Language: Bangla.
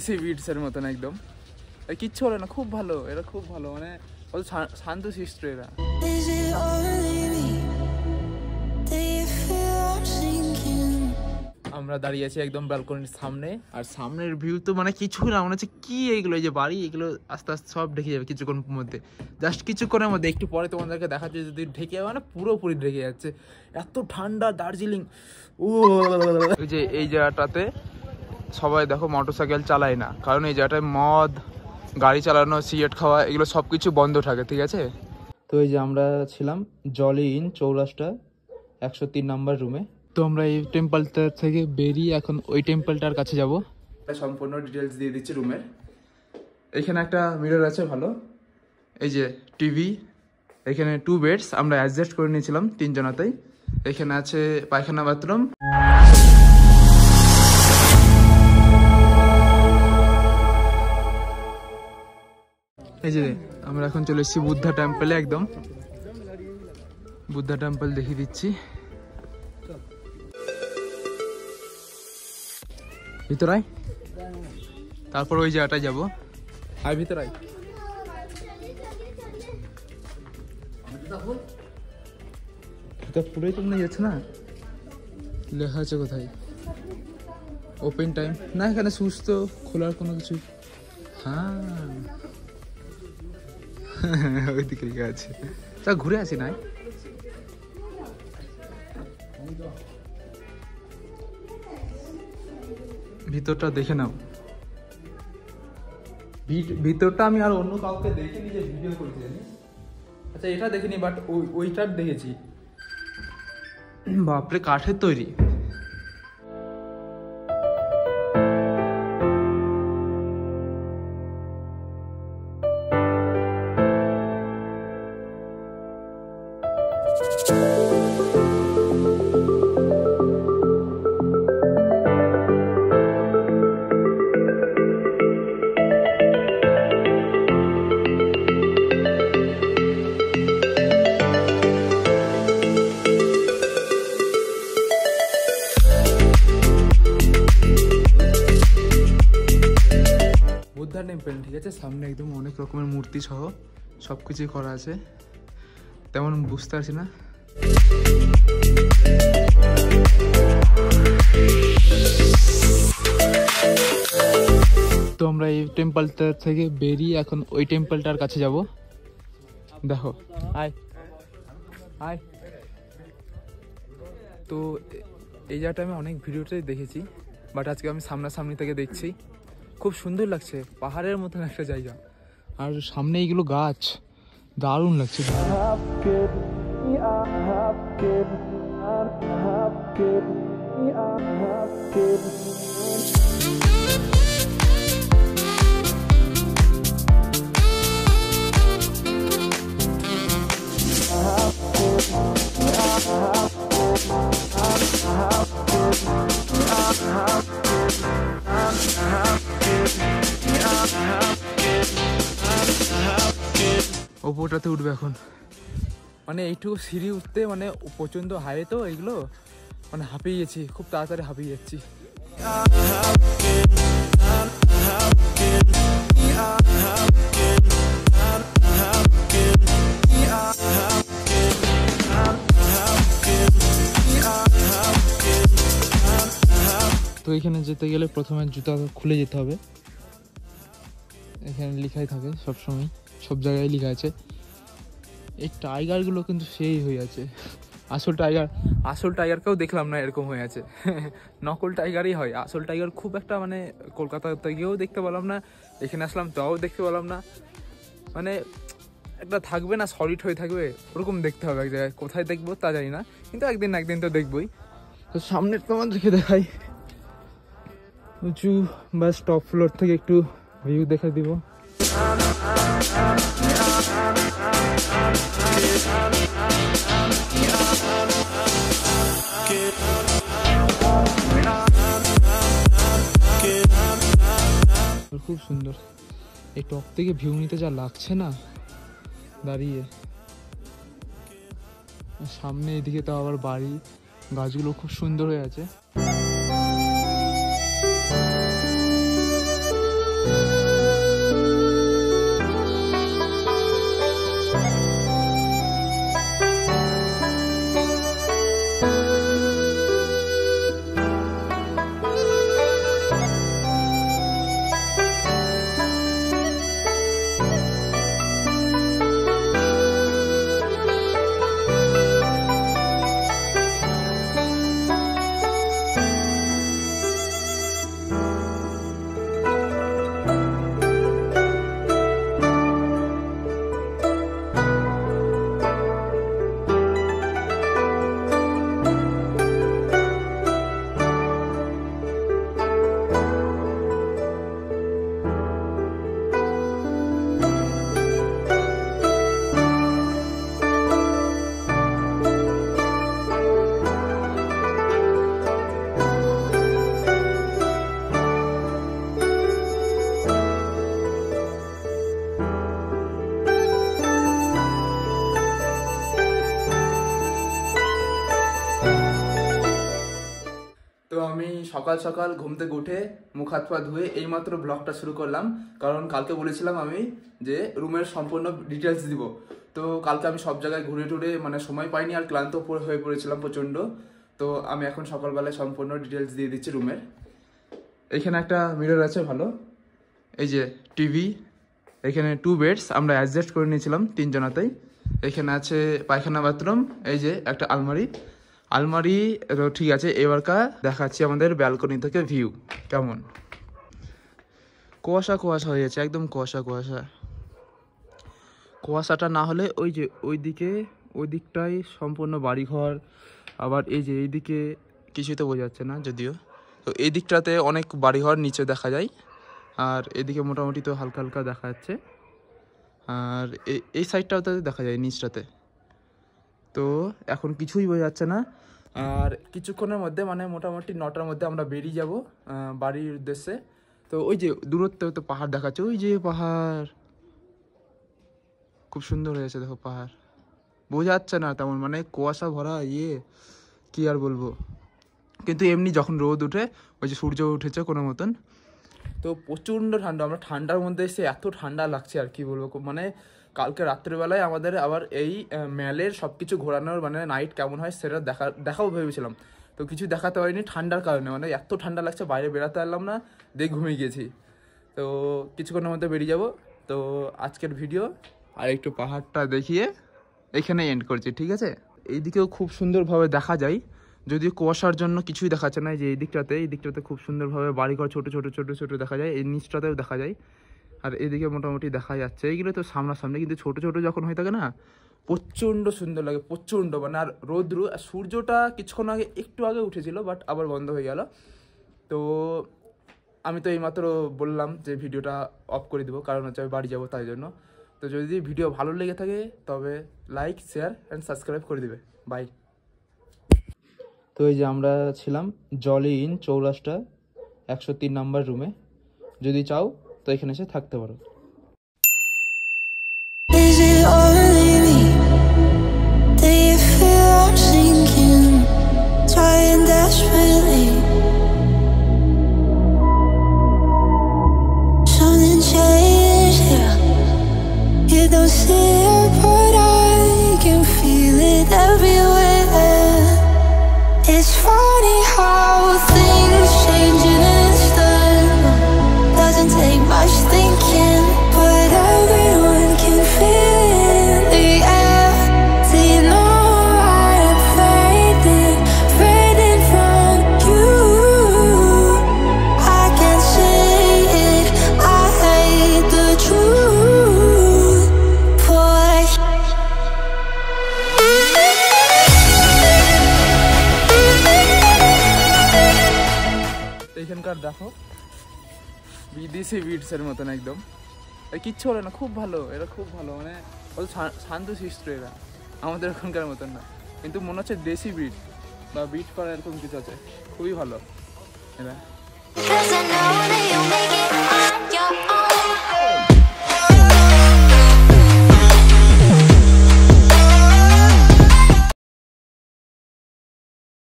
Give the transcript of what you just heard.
সি বিটসের মতন একদম, কিচ্ছু হলো না, খুব ভালো এরা, খুব ভালো, মানে শান্ত শিষ্ট এরা। আমরা দাঁড়িয়ে আছি একদম ব্যালকনির সামনে, আর সামনের ভিউ তো মানে কিছু না, মনে হচ্ছে কি এইগুলো, এই যে বাড়ি, এগুলো আস্তে আস্তে সব ঢেকে যাবে কিছুক্ষণের মধ্যে, জাস্ট কিছুক্ষণের মধ্যে। একটু পরে তোমাদেরকে দেখাচ্ছে, যদি ঢেকে যাবে মানে পুরোপুরি ঢেকে যাচ্ছে, এত ঠান্ডা দার্জিলিং। ও ওই যে এই জায়গাটাতে সবাই দেখো মোটরসাইকেল চালায় না, কারণ এই জায়গাটায় মদ, গাড়ি চালানো, সিগারেট খাওয়া, এগুলো সব কিছু বন্ধ থাকে, ঠিক আছে। তো এই যে আমরা ছিলাম জলি ইন চৌরাস্তা 103 নম্বর রুমে। তো আমরা এই টেম্পলটা থেকে বেরিয়ে এখন ওই টেম্পলটার কাছে যাব। সম্পূর্ণ ডিটেলস দিয়ে দিচ্ছি রুমের। এখানে একটা মিরর আছে ভালো, এই যে টিভি, এখানে 2 বেডস আমরা অ্যাডজাস্ট করে নিয়েছিলাম 3 জনাতেই। এখানে আছে পায়খানা বাথরুম। এই যে আমরা এখন চলে এসেছি বুদ্ধা টেম্পলে, একদম বুদ্ধা টেম্পল দেখিয়ে দিচ্ছি। ভিতরাই, তারপর ওই জায়গাটায় যাবো। আর ভিতরাই পুরোই তো মনে যাচ্ছে না, লেখা আছে কোথায় ওপেন টাইম, না এখানে সুস্থ খোলার কোনো কিছু, হ্যাঁ ওই দিকে লেখা আছে। তা ঘুরে আসি না, ভিতরটা দেখে নাও। ভিতরটা আমি আর অন্য কাউকে দেখিনি যে ভিডিও করতে জানি। আচ্ছা এটা দেখিনি, বাট ওইটার দেখেছি। বাপরে, কাঠের তৈরি। বুদ্ধা টেম্পল, ঠিক আছে, সামনে একদম অনেক রকমের মূর্তি সহ সব কিছুই করা আছে, তেমন বুঝতে পারছি না। তো আমরা এই টেম্পলটা থেকে বেরিয়ে এখন ওই টেম্পলটার কাছে যাব। দেখো আয় আয়। তো এই জায়গাটা আমি অনেক ভিডিওতেই দেখেছি, বাট আজকে আমি সামনাসামনি থেকে দেখছি, খুব সুন্দর লাগছে, পাহাড়ের মতন একটা জায়গা, আর সামনে এইগুলো গাছ, দারুণ লাগছে। ওপরটাতে উঠবে এখন, মানে এইটুকু সিঁড়ি উঠতে মানে প্রচণ্ড হাই, তো এইগুলো মানে হাঁপিয়ে গেছি, খুব তাড়াতাড়ি হাঁপিয়ে যাচ্ছি। তো এখানে যেতে গেলে প্রথমে জুতা খুলে যেতে হবে, এখানে লেখাই থাকে সবসময়, সব জায়গায় লেখা আছে। এই টাইগারগুলো কিন্তু সেই হয়ে আছে, আসল টাইগারকেও দেখলাম না এরকম হয়ে আছে। নকল টাইগারই হয়, আসল টাইগার খুব একটা মানে কলকাতাতে গিয়েও দেখতে পেলাম না, এখানে আসলাম তাও দেখতে পেলাম না, মানে একটা থাকবে না সলিড হয়ে থাকবে, ওরকম দেখতে হবে এক জায়গায়, কোথায় দেখবো তা জানি না, কিন্তু একদিন না একদিন তো দেখবই। তো সামনের তোমাদেরকে দেখাই, উঁচু বা টপ ফ্লোর থেকে একটু ভিউ দেখে দিব। খুব সুন্দর, এই টপ থেকে ভিউ নিতে যা লাগছে না দাঁড়িয়ে, সামনে এদিকে তো আবার বাড়ি, গাছগুলো খুব সুন্দর হয়ে আছে। তো আমি সকাল সকাল ঘুম থেকে উঠে মুখ হাত পা ধুয়ে এইমাত্র ব্লগটা শুরু করলাম, কারণ কালকে বলেছিলাম আমি যে রুমের সম্পূর্ণ ডিটেলস দিব। তো কালকে আমি সব জায়গায় ঘুরে টুরে মানে সময় পাইনি আর ক্লান্ত হয়ে পড়েছিলাম প্রচণ্ড। তো আমি এখন সকালবেলায় সম্পূর্ণ ডিটেলস দিয়ে দিচ্ছি রুমের। এখানে একটা মিরর আছে ভালো, এই যে টিভি, এখানে 2 বেডস আমরা অ্যাডজাস্ট করে নিয়েছিলাম 3 জনাতেই। এখানে আছে পায়খানা বাথরুম, এই যে একটা আলমারি ঠিক আছে। এবারকা দেখাচ্ছি আমাদের ব্যালকনি থেকে ভিউ কেমন। কুয়াশা হয়ে গেছে, একদম কুয়াশাটা না হলে ওই যে ওই দিকটাই সম্পূর্ণ বাড়িঘর, আবার এই যে এইদিকে কিছুই তো বোঝা যাচ্ছে না যদিও। তো এই দিকটাতে অনেক বাড়িঘর নিচে দেখা যায়, আর এদিকে মোটামুটি তো হালকা হালকা দেখা যাচ্ছে, আর এই সাইডটাতে দেখা যায় নিচটাতে। তো এখন কিছুই বোঝা যাচ্ছে না, আর কিছুক্ষণের মধ্যে মানে মোটামুটি 9টার মধ্যে আমরা বেরিয়ে যাব বাড়ির উদ্দেশ্যে। তো ওই যে দূরত্বে তো পাহাড় দেখাচ্ছে, ওই যে পাহাড় খুব সুন্দর হয়েছে দেখো, পাহাড় বোঝা যাচ্ছে না তেমন, মানে কুয়াশা ভরা কি আর বলবো। কিন্তু এমনি যখন রোদ উঠে, ওই যে সূর্য উঠেছে কোনো মতন, তো প্রচণ্ড ঠান্ডা। আমরা ঠান্ডার মধ্যে এসে এত ঠান্ডা লাগছে আর কি বলবো। মানে কালকে রাত্রেবেলায় আমাদের আবার এই ম্যালের সব কিছু ঘোরানোর মানে নাইট কেমন হয় সেটা দেখাও ভেবেছিলাম, তো কিছু দেখাতে পারিনি ঠান্ডার কারণে। মানে এত ঠান্ডা লাগছে, বাইরে বেরাতে পারলাম না, দিয়ে ঘুমিয়ে গেছি। তো কিছুক্ষণের মধ্যে বেরিয়ে যাব। তো আজকের ভিডিও আর একটু পাহাড়টা দেখিয়ে এখানে এন্ড করছি, ঠিক আছে। এইদিকেও খুব সুন্দরভাবে দেখা যায়, যদিও কুয়াশার জন্য কিছুই দেখাচ্ছে না। যে এই দিকটাতে খুব সুন্দরভাবে বাড়িঘর ছোট ছোট দেখা যায়, এই নিচটাতেও দেখা যায়, আর এদিকে মোটামুটি দেখা যাচ্ছে। এইগুলো তো সামনাসামনি, কিন্তু ছোট যখন হয়ে থাকে না, প্রচণ্ড সুন্দর লাগে, প্রচণ্ড মানে। আর রোদ্রু আর সূর্যটা কিছুক্ষণ আগে একটু আগে উঠেছিল, বাট আবার বন্ধ হয়ে গেল। তো আমি তো এইমাত্র বললাম যে ভিডিওটা অফ করে দিব, কারণ হচ্ছে আমি বাড়ি যাবো তাই জন্য। তো যদি ভিডিও ভালো লেগে থাকে তবে লাইক, শেয়ার অ্যান্ড সাবস্ক্রাইব করে দিবে। বাই। তো এই যে আমরা ছিলাম জলি ইন চৌরাস্তা 103 নাম্বার রুমে। যদি চাও তো এখানে এসে থাকতে পারো। Don't see it, but I can feel it everywhere. It's funny how things change in an instant. Doesn't take much thinking, but everyone can feel the air. Do you know I'm fading from you? I can't say it, I hate the truth. এখানকার দেখো বিদেশি বিটসের মতন একদম, কিচ্ছু হলো না, খুব ভালো এরা, খুব ভালো মানে শান্ত শিষ্ট এরা, আমাদের ওখানকার মতন না। কিন্তু মনে হচ্ছে দেশি বিট বা বিট করা এরকম কিছু আছে, খুবই ভালো এরা।